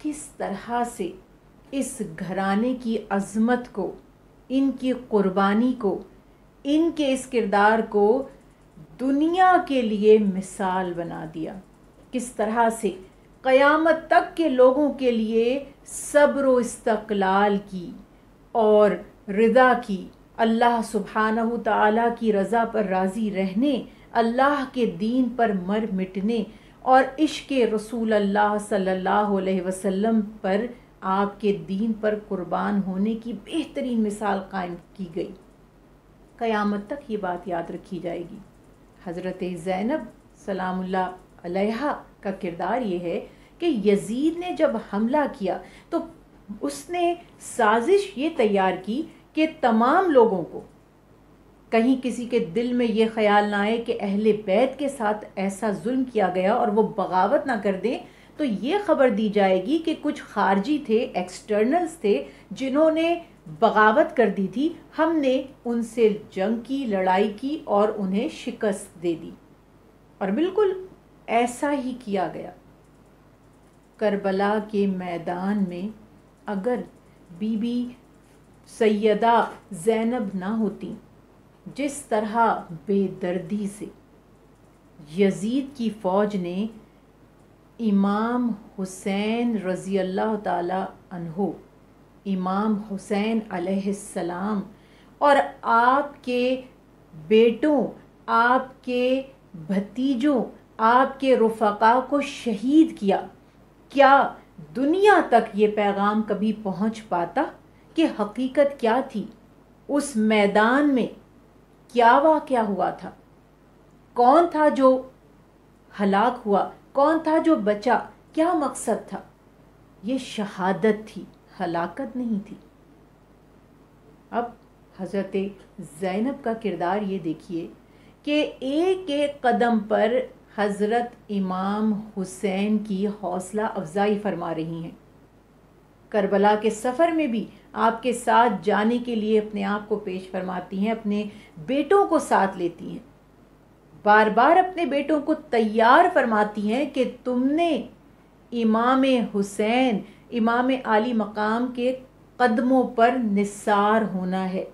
کس طرح سے اس گھرانے کی عظمت کو، ان کی قربانی کو، ان کے اس کردار کو دنیا کے لیے مثال بنا دیا، کس طرح سے قیامت تک کے لوگوں کے لیے صبر و استقلال کی اور رضا کی، اللہ سبحانہ تعالیٰ کی رضا پر راضی رہنے، اللہ کے دین پر مر مٹنے اور عشق رسول اللہ صلی اللہ علیہ وسلم پر، آپ کے دین پر قربان ہونے کی بہترین مثال قائم کی گئی۔ قیامت تک یہ بات یاد رکھی جائے گی۔ حضرت زینب سلام اللہ علیہا کا کردار یہ ہے کہ یزید نے جب حملہ کیا تو اس نے سازش یہ تیار کی کہ تمام لوگوں کو، کہیں کسی کے دل میں یہ خیال نہ آئے کہ اہل بیت کے ساتھ ایسا ظلم کیا گیا اور وہ بغاوت نہ کر دیں، تو یہ خبر دی جائے گی کہ کچھ خارجی تھے، ایکسٹرنلز تھے، جنہوں نے بغاوت کر دی تھی، ہم نے ان سے جنگ کی، لڑائی کی اور انہیں شکست دے دی۔ اور بالکل ایسا ہی کیا گیا۔ کربلا کے میدان میں اگر بی بی سیدہ زینب نہ ہوتی، جس طرح بے دردی سے یزید کی فوج نے امام حسین رضی اللہ تعالی عنہ، امام حسین علیہ السلام اور آپ کے بیٹوں، آپ کے بھتیجوں، آپ کے رفقا کو شہید کیا، کیا دنیا تک یہ پیغام کبھی پہنچ پاتا کہ حقیقت کیا تھی؟ اس میدان میں کیا واقعہ ہوا تھا؟ کون تھا جو ہلاک ہوا؟ کون تھا جو بچا؟ کیا مقصد تھا؟ یہ شہادت تھی، ہلاکت نہیں تھی۔ اب حضرت زینب کا کردار یہ دیکھیے کہ ایک ایک قدم پر حضرت امام حسین کی حوصلہ افزائی فرما رہی ہیں۔ کربلا کے سفر میں بھی آپ کے ساتھ جانے کے لیے اپنے آپ کو پیش فرماتی ہیں، اپنے بیٹوں کو ساتھ لیتی ہیں، بار بار اپنے بیٹوں کو تیار فرماتی ہیں کہ تم نے امام حسین، امام عالی مقام کے قدموں پر نثار ہونا ہے،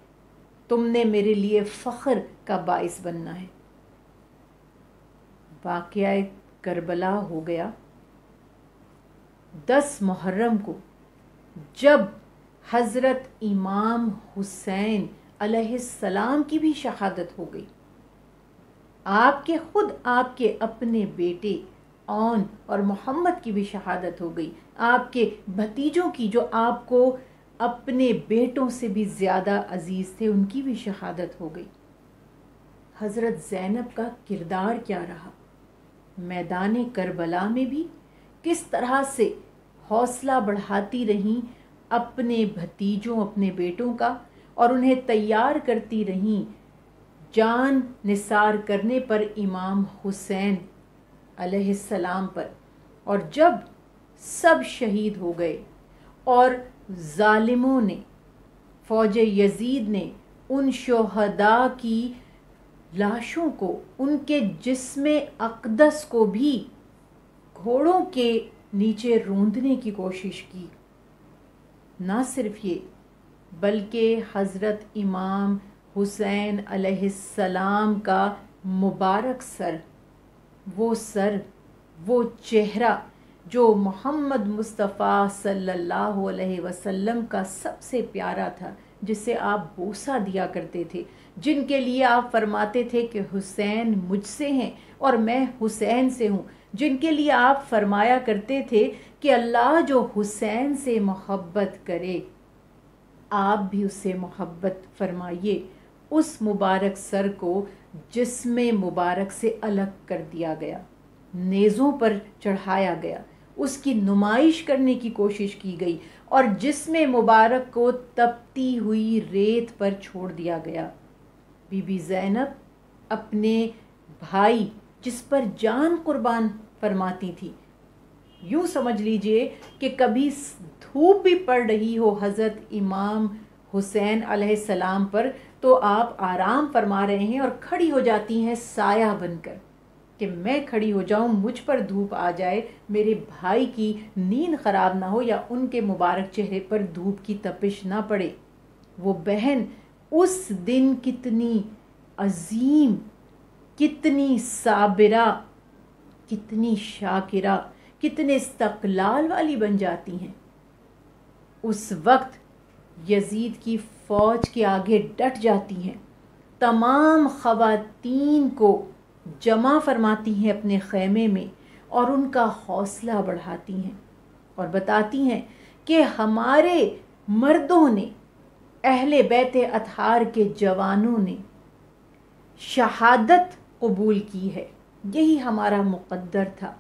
تم نے میرے لیے فخر کا باعث بننا ہے۔ واقعہ کربلا ہو گیا 10 محرم کو، جب حضرت امام حسین علیہ السلام کی بھی شہادت ہو گئی۔ آپ کے خود آپ کے اپنے بیٹے اون اور محمد کی بھی شہادت ہو گئی، آپ کے بھتیجوں کی جو آپ کو اپنے بیٹوں سے بھی زیادہ عزیز تھے، ان کی بھی شہادت ہو گئی۔ حضرت زینب کا کردار کیا رہا؟ میدان کربلا میں بھی کس طرح سے حوصلہ بڑھاتی رہیں اپنے بھتیجوں، اپنے بیٹوں کا، اور انہیں تیار کرتی رہیں جان نثار کرنے پر امام حسین علیہ السلام پر۔ اور جب سب شہید ہو گئے اور ظالموں نے، فوج یزید نے ان شہداء کی لاشوں کو، ان کے جسم اقدس کو بھی گھوڑوں کے نیچے روندنے کی کوشش کی، نہ صرف یہ بلکہ حضرت امام حسین علیہ السلام کا مبارک سر، وہ چہرہ جو محمد مصطفیٰ صلی اللہ علیہ وسلم کا سب سے پیارا تھا، جسے آپ بوسہ دیا کرتے تھے، جن کے لیے آپ فرماتے تھے کہ حسین مجھ سے ہیں اور میں حسین سے ہوں، جن کے لیے آپ فرمایا کرتے تھے کہ اللہ جو حسین سے محبت کرے آپ بھی اس سے محبت فرمائیے، اس مبارک سر کو جسم مبارک سے الگ کر دیا گیا، نیزوں پر چڑھایا گیا، اس کی نمائش کرنے کی کوشش کی گئی اور جسم مبارک کو تپتی ہوئی ریت پر چھوڑ دیا گیا۔ بی بی زینب اپنے بھائی جس پر جان قربان فرماتی تھی، یوں سمجھ لیجئے کہ کبھی دھوپ بھی پڑ رہی ہو حضرت امام حسین علیہ السلام پر تو آپ آرام فرما رہے ہیں اور کھڑی ہو جاتی ہیں سایہ بن کر کہ میں کھڑی ہو جاؤں، مجھ پر دھوپ آ جائے، میرے بھائی کی نیند خراب نہ ہو یا ان کے مبارک چہرے پر دھوپ کی تپش نہ پڑے۔ وہ بہن اس دن کتنی عظیم، کتنی صابرہ، کتنی شاکرہ، کتنے استقلال والی بن جاتی ہیں۔ اس وقت یزید کی فوج کے آگے ڈٹ جاتی ہیں، تمام خواتین کو جمع فرماتی ہیں اپنے خیمے میں اور ان کا حوصلہ بڑھاتی ہیں اور بتاتی ہیں کہ ہمارے مردوں نے، اہل بیت اطہار کے جوانوں نے شہادت قبول کی ہے، یہی ہمارا مقدر تھا۔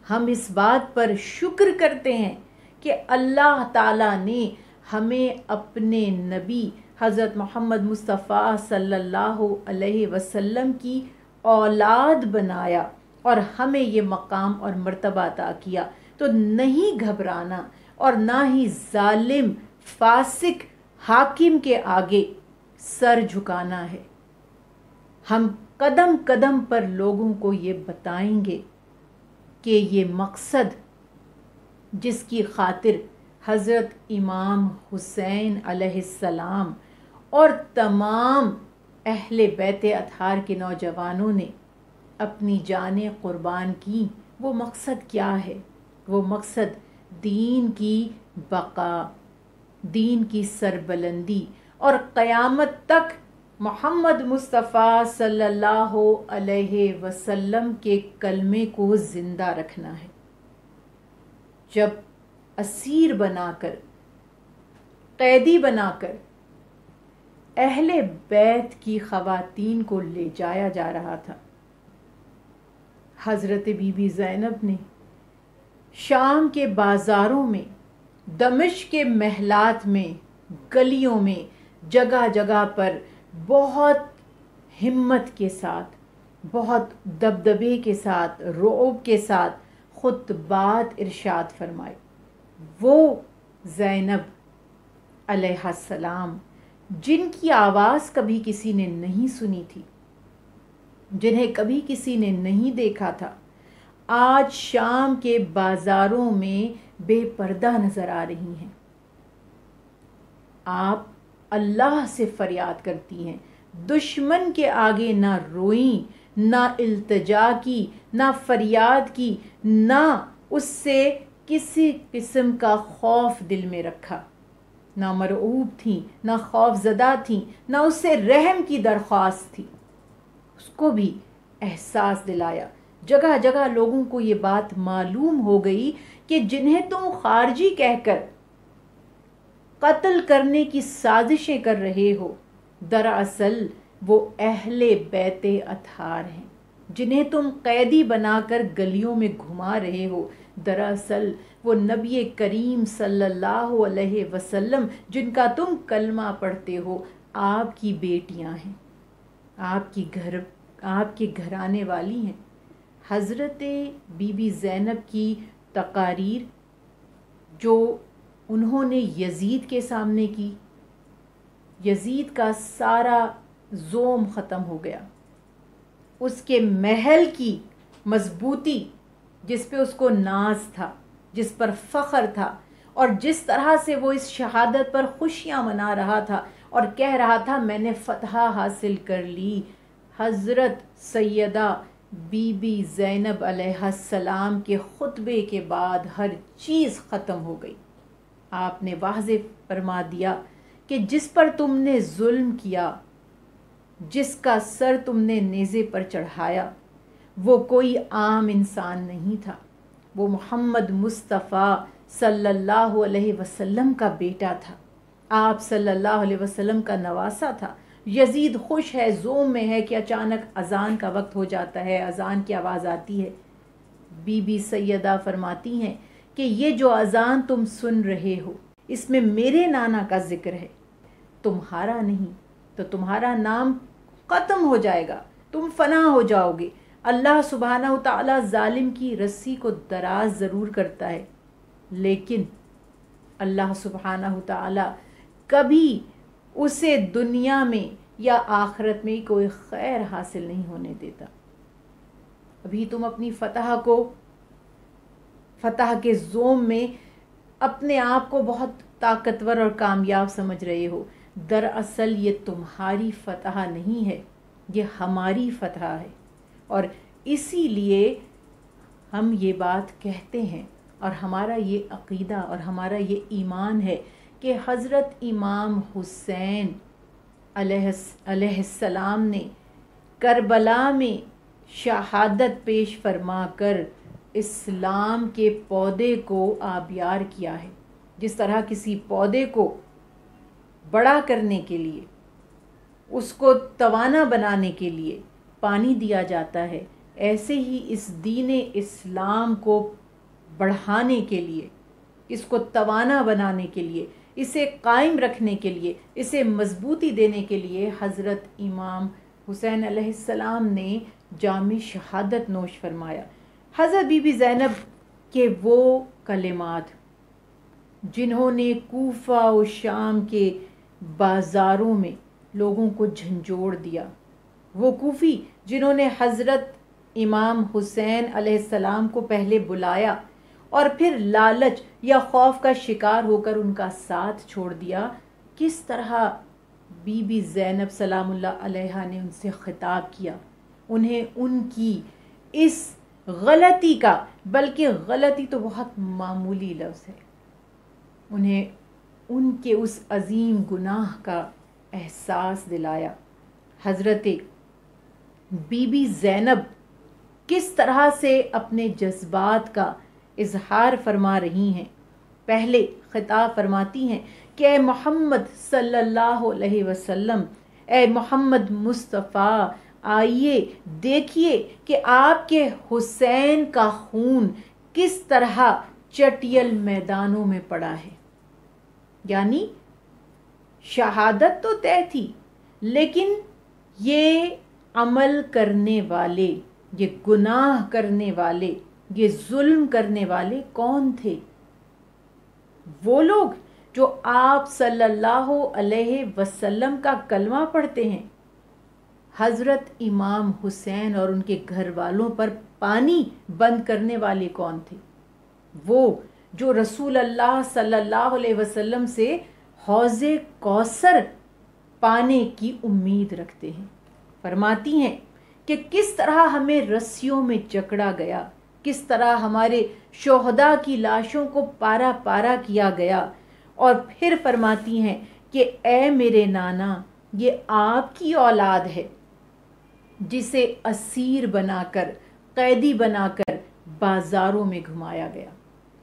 ہم اس بات پر شکر کرتے ہیں کہ اللہ تعالیٰ نے ہمیں اپنے نبی حضرت محمد مصطفیٰ صلی اللہ علیہ وسلم کی اولاد بنایا اور ہمیں یہ مقام اور مرتبہ عطا کیا۔ تو نہیں گھبرانا اور نہ ہی ظالم فاسق حاکم کے آگے سر جھکانا ہے۔ ہم قدم قدم پر لوگوں کو یہ بتائیں گے کہ یہ مقصد جس کی خاطر حضرت امام حسین علیہ السلام اور تمام اہل بیت اطہار کے نوجوانوں نے اپنی جانیں قربان کی، وہ مقصد کیا ہے؟ وہ مقصد دین کی بقا، دین کی سربلندی اور قیامت تک محمد مصطفیٰ صلی اللہ علیہ وسلم کے کلمے کو زندہ رکھنا ہے۔ جب اسیر بنا کر، قیدی بنا کر اہل بیت کی خواتین کو لے جایا جا رہا تھا، حضرت بی بی زینب نے شام کے بازاروں میں، دمشق کے محلات میں، گلیوں میں، جگہ جگہ پر بہت ہمت کے ساتھ، بہت دبدبے کے ساتھ، رعب کے ساتھ خطبات ارشاد فرمائے۔ وہ زینب علیہ السلام جن کی آواز کبھی کسی نے نہیں سنی تھی، جنہیں کبھی کسی نے نہیں دیکھا تھا، آج شام کے بازاروں میں بے پردہ نظر آ رہی ہیں۔ آپ اللہ سے فریاد کرتی ہیں، دشمن کے آگے نہ روئیں، نہ التجا کی، نہ فریاد کی، نہ اس سے کسی قسم کا خوف دل میں رکھا، نہ مرعوب تھیں، نہ خوف زدہ تھیں، نہ اس سے رحم کی درخواست تھی۔ اس کو بھی احساس دلایا۔ جگہ جگہ لوگوں کو یہ بات معلوم ہو گئی کہ جنہیں تم خارجی کہہ کر قتل کرنے کی سازشیں کر رہے ہو، دراصل وہ اہل بیت اطہار ہیں۔ جنہیں تم قیدی بنا کر گلیوں میں گھما رہے ہو، دراصل وہ نبی کریم صلی اللہ علیہ وسلم جن کا تم کلمہ پڑھتے ہو، آپ کی بیٹیاں ہیں، آپ کے گھرانے والی ہیں۔ حضرت بی بی زینب کی تقاریر جو انہوں نے یزید کے سامنے کی، یزید کا سارا زوم ختم ہو گیا۔ اس کے محل کی مضبوطی، جس پہ اس کو ناز تھا، جس پر فخر تھا، اور جس طرح سے وہ اس شہادت پر خوشیاں منا رہا تھا اور کہہ رہا تھا میں نے فتح حاصل کر لی، حضرت سیدہ بی بی زینب علیہ السلام کے خطبے کے بعد ہر چیز ختم ہو گئی۔ آپ نے واضح فرما دیا کہ جس پر تم نے ظلم کیا، جس کا سر تم نے نیزے پر چڑھایا، وہ کوئی عام انسان نہیں تھا، وہ محمد مصطفیٰ صلی اللہ علیہ وسلم کا بیٹا تھا، آپ صلی اللہ علیہ وسلم کا نواسا تھا۔ یزید خوش ہے، زوم میں ہے کہ اچانک اذان کا وقت ہو جاتا ہے، اذان کی آواز آتی ہے۔ بی بی سیدہ فرماتی ہیں کہ یہ جو اذان تم سن رہے ہو، اس میں میرے نانا کا ذکر ہے، تمہارا نہیں، تو تمہارا نام ختم ہو جائے گا، تم فنا ہو جاؤ گے۔ اللہ سبحانہ و تعالیٰ ظالم کی رسی کو دراز ضرور کرتا ہے، لیکن اللہ سبحانہ و تعالیٰ کبھی اسے دنیا میں یا آخرت میں کوئی خیر حاصل نہیں ہونے دیتا۔ ابھی تم اپنی فتح کے زوم میں اپنے آپ کو بہت طاقتور اور کامیاب سمجھ رہے ہو. دراصل یہ تمہاری فتح نہیں ہے، یہ ہماری فتح ہے. اور اسی لیے ہم یہ بات کہتے ہیں اور ہمارا یہ عقیدہ اور ہمارا یہ ایمان ہے کہ حضرت امام حسین علیہ السلام نے کربلا میں شہادت پیش فرما کر اسلام کے پودے کو آبیار کیا ہے. جس طرح کسی پودے کو بڑا کرنے کے لیے، اس کو توانا بنانے کے لیے پانی دیا جاتا ہے، ایسے ہی اس دین اسلام کو بڑھانے کے لیے، اس کو توانا بنانے کے لیے، اسے قائم رکھنے کے لیے، اسے مضبوطی دینے کے لیے حضرت امام حسین علیہ السلام نے جام شہادت نوش فرمایا. حضرت بی بی زینب کے وہ کلمات جنہوں نے کوفہ و شام کے بازاروں میں لوگوں کو جھنجھوڑ دیا، وہ کوفی جنہوں نے حضرت امام حسین علیہ السلام کو پہلے بلایا اور پھر لالچ یا خوف کا شکار ہو کر ان کا ساتھ چھوڑ دیا، کس طرح بی بی زینب سلام اللہ علیہا نے ان سے خطاب کیا. انہیں ان کی اس غلطی کا، بلکہ غلطی تو بہت معمولی لفظ ہے، انہیں ان کے اس عظیم گناہ کا احساس دلایا. حضرت بی بی زینب کس طرح سے اپنے جذبات کا اظہار فرما رہی ہیں. پہلے خطاب فرماتی ہیں کہ اے محمد صلی اللہ علیہ وسلم، اے محمد مصطفیٰ، آئیے دیکھیے کہ آپ کے حسین کا خون کس طرح چٹیل میدانوں میں پڑا ہے. یعنی شہادت تو طے تھی، لیکن یہ عمل کرنے والے، یہ گناہ کرنے والے، یہ ظلم کرنے والے کون تھے؟ وہ لوگ جو آپ صلی اللہ علیہ وسلم کا کلمہ پڑھتے ہیں. حضرت امام حسین اور ان کے گھر والوں پر پانی بند کرنے والے کون تھے؟ وہ جو رسول اللہ صلی اللہ علیہ وسلم سے حوض کوثر پانے کی امید رکھتے ہیں. فرماتی ہیں کہ کس طرح ہمیں رسیوں میں جکڑا گیا، کس طرح ہمارے شہداء کی لاشوں کو پارا پارا کیا گیا. اور پھر فرماتی ہیں کہ اے میرے نانا، یہ آپ کی اولاد ہے جسے اسیر بنا کر، قیدی بنا کر بازاروں میں گھمایا گیا.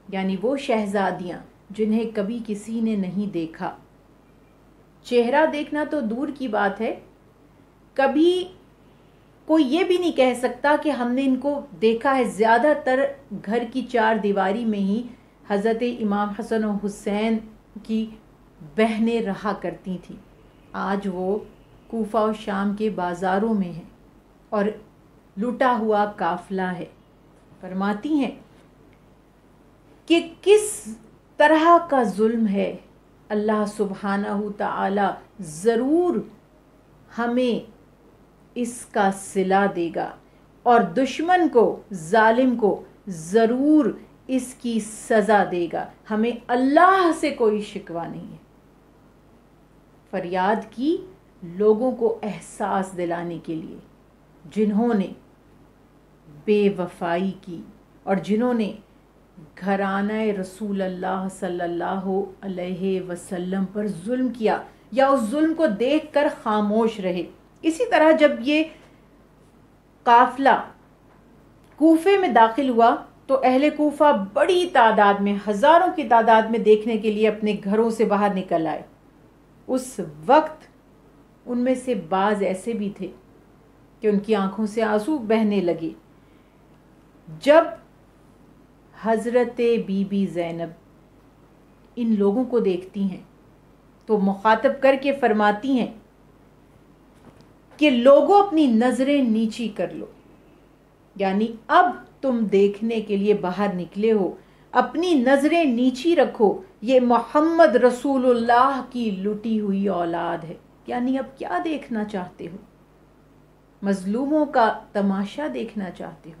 یعنی وہ شہزادیاں جنہیں کبھی کسی نے نہیں دیکھا، چہرہ دیکھنا تو دور کی بات ہے، کبھی کوئی یہ بھی نہیں کہہ سکتا کہ ہم نے ان کو دیکھا ہے. زیادہ تر گھر کی چار دیواری میں ہی حضرت امام حسن و حسین کی بہنیں رہا کرتی تھیں. آج وہ کوفہ و شام کے بازاروں میں ہیں اور لٹا ہوا قافلہ ہے. فرماتی ہیں کہ کس طرح کا ظلم ہے. اللہ سبحانہ تعالی ضرور ہمیں اس کا صلہ دے گا اور دشمن کو، ظالم کو ضرور اس کی سزا دے گا. ہمیں اللہ سے کوئی شکوہ نہیں ہے. فریاد کی لوگوں کو احساس دلانے کے لیے جنہوں نے بے وفائی کی اور جنہوں نے گھرانہ رسول اللہ صلی اللہ علیہ وسلم پر ظلم کیا یا اس ظلم کو دیکھ کر خاموش رہے. اسی طرح جب یہ قافلہ کوفے میں داخل ہوا تو اہل کوفہ بڑی تعداد میں، ہزاروں کی تعداد میں دیکھنے کے لیے اپنے گھروں سے باہر نکل آئے. اس وقت ان میں سے بعض ایسے بھی تھے کہ ان کی آنکھوں سے آنسو بہنے لگے. جب حضرت بی بی زینب ان لوگوں کو دیکھتی ہیں تو مخاطب کر کے فرماتی ہیں کہ لوگوں اپنی نظریں نیچی کر لو. یعنی اب تم دیکھنے کے لیے باہر نکلے ہو، اپنی نظریں نیچی رکھو، یہ محمد رسول اللہ کی لٹی ہوئی اولاد ہے. یعنی اب کیا دیکھنا چاہتے ہو؟ مظلوموں کا تماشا دیکھنا چاہتے ہو؟